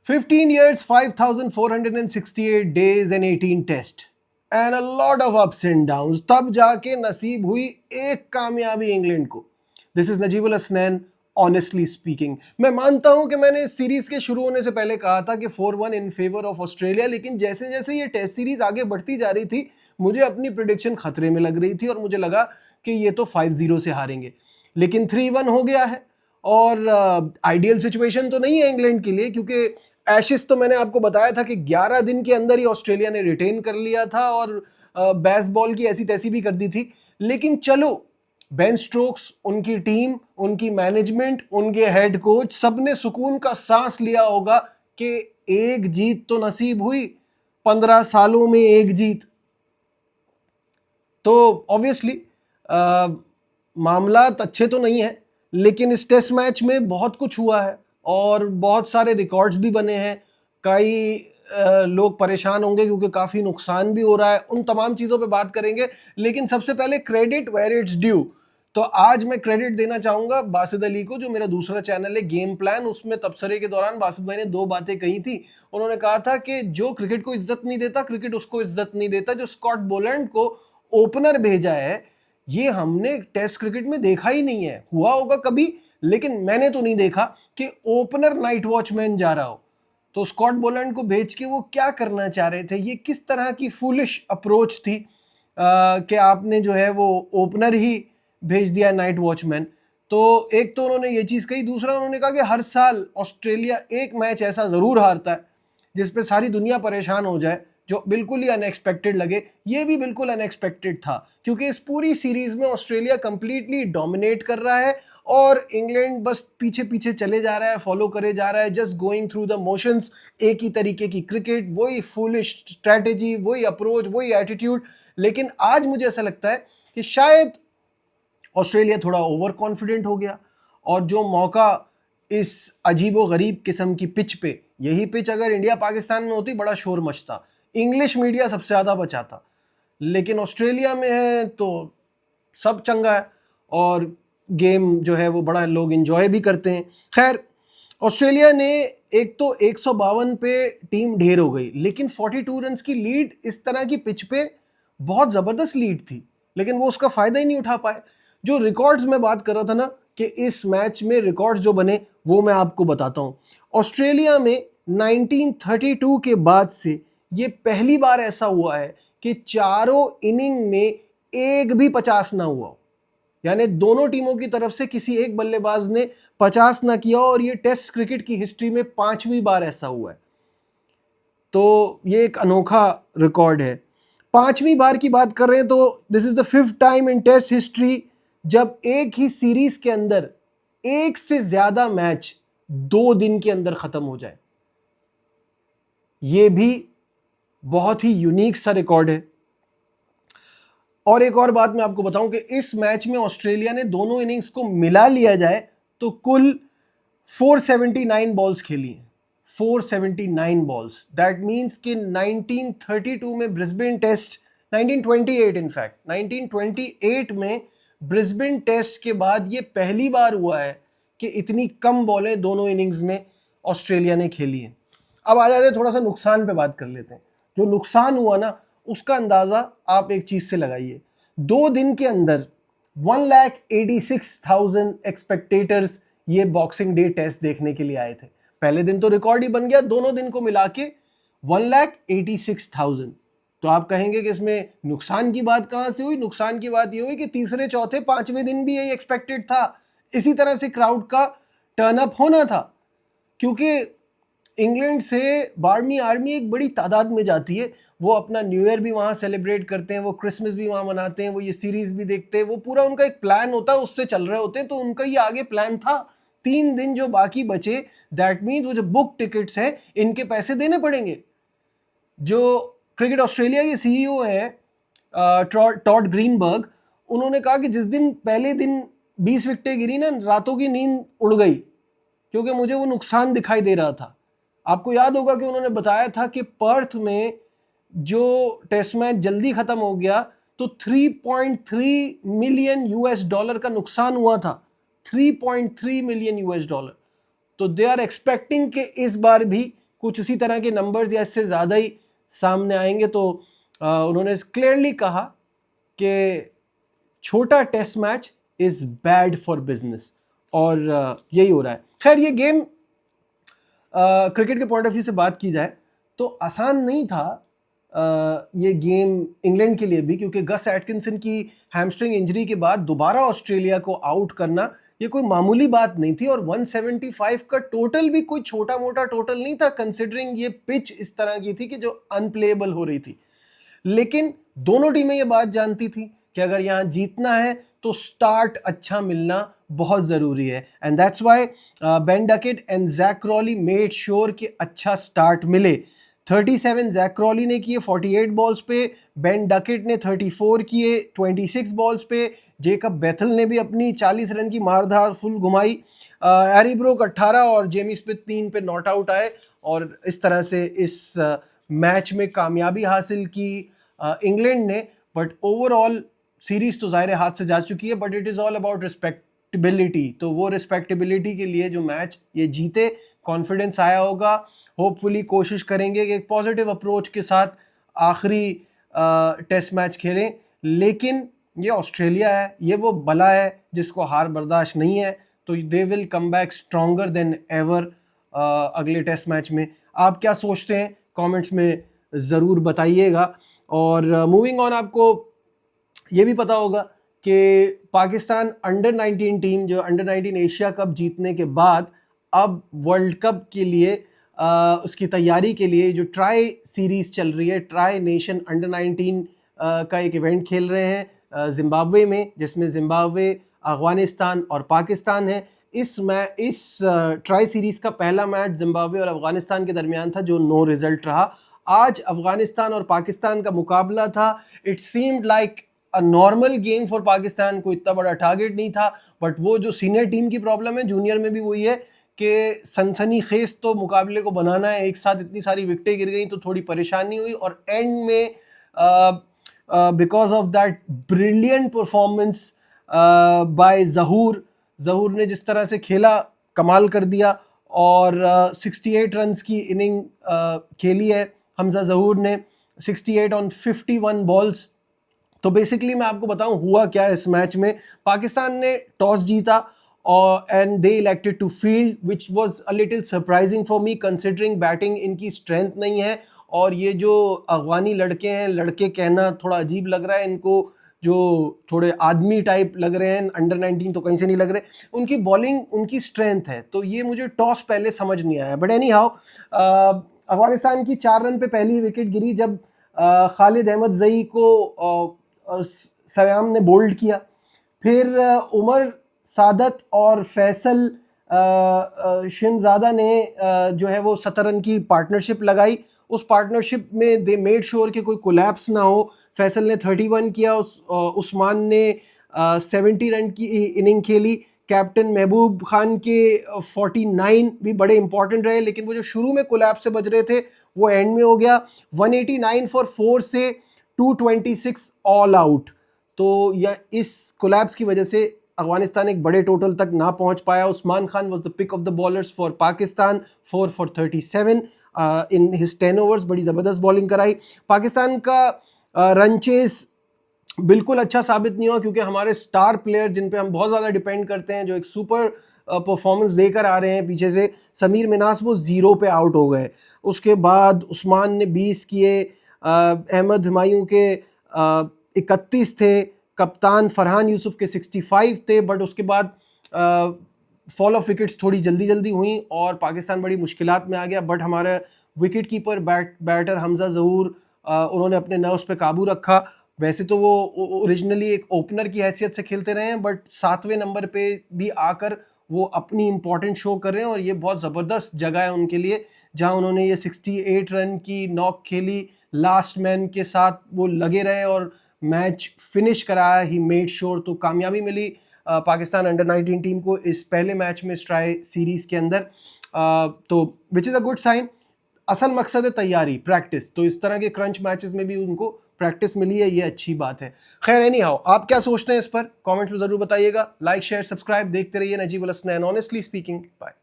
15 years, 5,468 days and 18 tests and a lot of ups and downs. तब जाके नसीब हुई एक कामयाबी इंग्लैंड को. This is Najibul Hasnain. Honestly speaking, मैं मानता हूं कि मैंने इस सीरीज के शुरू होने से पहले कहा था कि 4-1 इन फेवर ऑफ ऑस्ट्रेलिया, लेकिन जैसे जैसे ये टेस्ट सीरीज आगे बढ़ती जा रही थी मुझे अपनी प्रेडिक्शन खतरे में लग रही थी और मुझे लगा कि ये तो 5-0 से हारेंगे, लेकिन 3-1 हो गया है. और आइडियल सिचुएशन तो नहीं है इंग्लैंड के लिए, क्योंकि एशेस तो मैंने आपको बताया था कि 11 दिन के अंदर ही ऑस्ट्रेलिया ने रिटेन कर लिया था और बेसबॉल की ऐसी तैसी भी कर दी थी. लेकिन चलो, बेन स्टोक्स, उनकी टीम, उनकी मैनेजमेंट, उनके हेड कोच, सबने सुकून का सांस लिया होगा कि एक जीत तो नसीब हुई, 15 सालों में एक जीत. तो ऑब्वियसली मामला अच्छे तो नहीं है, लेकिन इस टेस्ट मैच में बहुत कुछ हुआ है और बहुत सारे रिकॉर्ड्स भी बने हैं. कई लोग परेशान होंगे क्योंकि काफ़ी नुकसान भी हो रहा है. उन तमाम चीज़ों पे बात करेंगे, लेकिन सबसे पहले क्रेडिट वेयर इट्स ड्यू. तो आज मैं क्रेडिट देना चाहूंगा बासिद अली को, जो मेरा दूसरा चैनल है गेम प्लान. उसमें तबसरे के दौरान बासिद भाई ने 2 बातें कही थी. उन्होंने कहा था कि जो क्रिकेट को इज्जत नहीं देता, क्रिकेट उसको इज्जत नहीं देता. जो स्कॉट बोलैंड को ओपनर भेजा है, ये हमने टेस्ट क्रिकेट में देखा ही नहीं है. हुआ होगा कभी, लेकिन मैंने तो नहीं देखा कि ओपनर नाइट वॉचमैन जा रहा हो. तो स्कॉट बोलैंड को भेज के वो क्या करना चाह रहे थे? ये किस तरह की फूलिश अप्रोच थी कि आपने जो है वो ओपनर ही भेज दिया नाइट वॉचमैन. तो एक तो उन्होंने ये चीज़ कही, दूसरा उन्होंने कहा कि हर साल ऑस्ट्रेलिया एक मैच ऐसा ज़रूर हारता है जिसपे सारी दुनिया परेशान हो जाए, जो बिल्कुल ही अनएक्सपेक्टेड लगे. ये भी बिल्कुल अनएक्सपेक्टेड था, क्योंकि इस पूरी सीरीज में ऑस्ट्रेलिया कंप्लीटली डोमिनेट कर रहा है और इंग्लैंड बस पीछे पीछे चले जा रहा है, फॉलो करे जा रहा है, just going through the motions. एक ही तरीके की क्रिकेट, वही फुलिश स्ट्रैटेजी, वही अप्रोच, वही एटीट्यूड. लेकिन आज मुझे ऐसा लगता है कि शायद ऑस्ट्रेलिया थोड़ा ओवर कॉन्फिडेंट हो गया और जो मौका इस अजीबो गरीब किस्म की पिच पे, यही पिच अगर इंडिया पाकिस्तान में होती बड़ा शोर मचता, इंग्लिश मीडिया सबसे ज़्यादा बचाता. लेकिन ऑस्ट्रेलिया में है तो सब चंगा है और गेम जो है वो बड़ा लोग एंजॉय भी करते हैं. खैर, ऑस्ट्रेलिया ने एक तो 152 पे टीम ढेर हो गई, लेकिन 42 रन की लीड इस तरह की पिच पे बहुत ज़बरदस्त लीड थी, लेकिन वो उसका फ़ायदा ही नहीं उठा पाए. जो रिकॉर्ड्स में बात कर रहा था ना कि इस मैच में रिकॉर्ड्स जो बने, वो मैं आपको बताता हूँ. ऑस्ट्रेलिया में 1932 के बाद से ये पहली बार ऐसा हुआ है कि चारों इनिंग में एक भी 50 ना हुआ, यानी दोनों टीमों की तरफ से किसी एक बल्लेबाज ने 50 ना किया, और ये टेस्ट क्रिकेट की हिस्ट्री में 5वीं बार ऐसा हुआ है. तो ये एक अनोखा रिकॉर्ड है. 5वीं बार की बात कर रहे हैं तो this is the 5th time in test history जब एक ही सीरीज के अंदर एक से ज्यादा मैच 2 दिन के अंदर खत्म हो जाए. ये भी बहुत ही यूनिक सा रिकॉर्ड है. और एक और बात मैं आपको बताऊं कि इस मैच में ऑस्ट्रेलिया ने दोनों इनिंग्स को मिला लिया जाए तो कुल 479 बॉल्स खेली हैं. 479 बॉल्स, दैट मीन्स कि 1932 में ब्रिस्बेन टेस्ट, 1928 इनफैक्ट 1928 में ब्रिस्बेन टेस्ट के बाद ये पहली बार हुआ है कि इतनी कम बॉलें दोनों इनिंग्स में ऑस्ट्रेलिया ने खेली हैं. अब आ जाते हैं थोड़ा सा नुकसान पे बात कर लेते हैं. जो नुकसान हुआ ना, उसका अंदाज़ा आप एक चीज़ से लगाइए. 2 दिन के अंदर 1,86,000 एक्सपेक्टेटर्स ये बॉक्सिंग डे टेस्ट देखने के लिए आए थे. पहले दिन तो रिकॉर्ड ही बन गया, दोनों दिन को मिला के 1,86,000. तो आप कहेंगे कि इसमें नुकसान की बात कहाँ से हुई? नुकसान की बात ये हुई कि तीसरे, चौथे, 5वें दिन भी यही एक्सपेक्टेड था. इसी तरह से क्राउड का टर्न अप होना था, क्योंकि इंग्लैंड से बार्मी आर्मी एक बड़ी तादाद में जाती है. वो अपना न्यू ईयर भी वहाँ सेलिब्रेट करते हैं, वो क्रिसमस भी वहाँ मनाते हैं, वो ये सीरीज भी देखते हैं. वो पूरा उनका एक प्लान होता है, उससे चल रहे होते हैं. तो उनका ये आगे प्लान था. 3 दिन जो बाकी बचे, दैट मीन्स वो जो बुक टिकट्स हैं इनके पैसे देने पड़ेंगे. जो क्रिकेट ऑस्ट्रेलिया के सीईओ हैं टॉड ग्रीनबर्ग, उन्होंने कहा कि जिस दिन पहले दिन 20 विकेटें गिरी ना, रातों की नींद उड़ गई, क्योंकि मुझे वो नुकसान दिखाई दे रहा था. आपको याद होगा कि उन्होंने बताया था कि पर्थ में जो टेस्ट मैच जल्दी खत्म हो गया तो 3.3 मिलियन यूएस डॉलर का नुकसान हुआ था. 3.3 मिलियन यूएस डॉलर. तो दे आर एक्सपेक्टिंग कि इस बार भी कुछ उसी तरह के नंबर्स या इससे ज़्यादा ही सामने आएंगे। तो उन्होंने क्लियरली कहा कि छोटा test match is bad for business, और यही हो रहा है। खैर ये गेम क्रिकेट के पॉइंट ऑफ व्यू से बात की जाए तो आसान नहीं था ये गेम इंग्लैंड के लिए भी, क्योंकि गस एटकिंसन की हैमस्ट्रिंग इंजरी के बाद दोबारा ऑस्ट्रेलिया को आउट करना ये कोई मामूली बात नहीं थी, और 175 का टोटल भी कोई छोटा मोटा टोटल नहीं था, कंसिडरिंग ये पिच इस तरह की थी कि जो अनप्लेएबल हो रही थी। लेकिन दोनों टीमें ये बात जानती थी कि अगर यहाँ जीतना है तो स्टार्ट अच्छा मिलना बहुत ज़रूरी है, and that's why Ben Duckett and Jack Crawley made sure कि अच्छा स्टार्ट मिले। 37 जैक क्रॉली ने किए 48 बॉल्स पे, बेन डकेट ने 34 किए 26 बॉल्स पे, जेकब बेथल ने भी अपनी 40 रन की मारधार फुल घुमाई, हैरी ब्रोक 18 और जेमी स्मिथ 3 पे नॉट आउट आए, और इस तरह से इस मैच में कामयाबी हासिल की इंग्लैंड ने। बट ओवरऑल सीरीज तो ज़ाहिर हाथ से जा चुकी है, but it is all about respectability. तो वो रिस्पेक्टेबिलिटी के लिए जो मैच ये जीते, कॉन्फिडेंस आया होगा, होपफुली कोशिश करेंगे कि एक पॉजिटिव अप्रोच के साथ आखिरी टेस्ट मैच खेलें। लेकिन ये ऑस्ट्रेलिया है, ये वो बला है जिसको हार बर्दाश्त नहीं है, तो they will come back stronger than ever अगले टेस्ट मैच में। आप क्या सोचते हैं कमेंट्स में ज़रूर बताइएगा। और मूविंग ऑन, आपको ये भी पता होगा कि पाकिस्तान अंडर 19 टीम जो अंडर 19 एशिया कप जीतने के बाद अब वर्ल्ड कप के लिए उसकी तैयारी के लिए जो ट्राई सीरीज़ चल रही है, ट्राई नेशन अंडर 19 का एक इवेंट खेल रहे हैं जिम्बाब्वे में, जिसमें जिम्बाब्वे, अफगानिस्तान और पाकिस्तान है। इस ट्राई सीरीज़ का पहला मैच जिम्बाब्वे और अफगानिस्तान के दरमियान था, जो नो रिजल्ट रहा। आज अफगानिस्तान और पाकिस्तान का मुकाबला था। It seemed like a normal game for Pakistan, कोई इतना बड़ा टारगेट नहीं था, बट वो जो सीनियर टीम की प्रॉब्लम है, जूनियर में भी वही है कि सनसनीखेज तो मुकाबले को बनाना है, एक साथ इतनी सारी विकेटें गिर गई तो थोड़ी परेशानी हुई, और एंड में because of that brilliant performance by Zahoor ने जिस तरह से खेला, कमाल कर दिया, और 68 रन्स की इनिंग खेली है हमजा जहूर ने, 68 ऑन 51 बॉल्स। तो बेसिकली मैं आपको बताऊं हुआ क्या इस मैच में। पाकिस्तान ने टॉस जीता और and they elected to field, which was a little surprising for me considering batting इनकी स्ट्रेंथ नहीं है, और ये जो अफगानी लड़के हैं, लड़के कहना थोड़ा अजीब लग रहा है इनको, जो थोड़े आदमी टाइप लग रहे हैं, अंडर 19 तो कहीं से नहीं लग रहे, उनकी बॉलिंग उनकी स्ट्रेंथ है, तो ये मुझे टॉस पहले समझ नहीं आया। बट एनी हाउ, अफगानिस्तान की 4 रन पे पहली विकेट गिरी जब खालिद अहमद जई को सयाम ने बोल्ड किया, फिर उमर सादत और फैसल शिनजादा ने जो है वो 70 रन की पार्टनरशिप लगाई। उस पार्टनरशिप में दे मेड श्योर कि कोई कोलैप्स ना हो। फैसल ने 31 किया, उस्मान ने 70 रन की इनिंग खेली। कैप्टन महबूब खान के 49 भी बड़े इंपॉर्टेंट रहे, लेकिन वो जो शुरू में कोलैप्स से बच रहे थे वो एंड में हो गया। 189 फॉर 4 से 226 ऑल आउट। तो या इस कोलैप्स की वजह से अफगानिस्तान एक बड़े टोटल तक ना पहुंच पाया। Usman Khan was the pick of the bowlers for Pakistan, 4 for 37 in his 10 overs, बड़ी ज़बरदस्त बॉलिंग कराई। पाकिस्तान का रन चेस बिल्कुल अच्छा साबित नहीं हुआ, क्योंकि हमारे स्टार प्लेयर जिन पे हम बहुत ज़्यादा डिपेंड करते हैं, जो एक सुपर परफॉर्मेंस देकर आ रहे हैं पीछे से, समीर मिनास, वो 0 पे आउट हो गए। उसके बाद उस्मान ने 20 किए, अहमद हुमायूं के 31 थे, कप्तान फरहान यूसुफ के 65 थे, बट उसके बाद फॉल ऑफ विकेट्स थोड़ी जल्दी हुई और पाकिस्तान बड़ी मुश्किलात में आ गया। बट हमारा विकेट कीपर बैटर हमजा जहूर, उन्होंने अपने नर्व्स पे काबू रखा। वैसे तो वो ओरिजिनली एक ओपनर की हैसियत से खेलते रहे हैं, बट 7वें नंबर पे भी आकर वो अपनी इंपॉर्टेंट शो कर रहे हैं, और ये बहुत ज़बरदस्त जगह है उनके लिए, जहां उन्होंने ये 68 रन की नॉक खेली, लास्ट मैन के साथ वो लगे रहे और मैच फिनिश कराया। ही मेड श्योर, तो कामयाबी मिली पाकिस्तान अंडर 19 टीम को इस पहले मैच में ट्राई सीरीज़ के अंदर, तो which is a good sign. असल मकसद है तैयारी, प्रैक्टिस, तो इस तरह के क्रंच मैचेस में भी उनको प्रैक्टिस मिली है, ये अच्छी बात है। खैर एनी हाउ, आप क्या सोचते हैं इस पर कमेंट्स में ज़रूर बताइएगा। लाइक शेयर सब्सक्राइब देखते रहिए नजीब अल हसनैन ऑनेस्टली स्पीकिंग। बाय।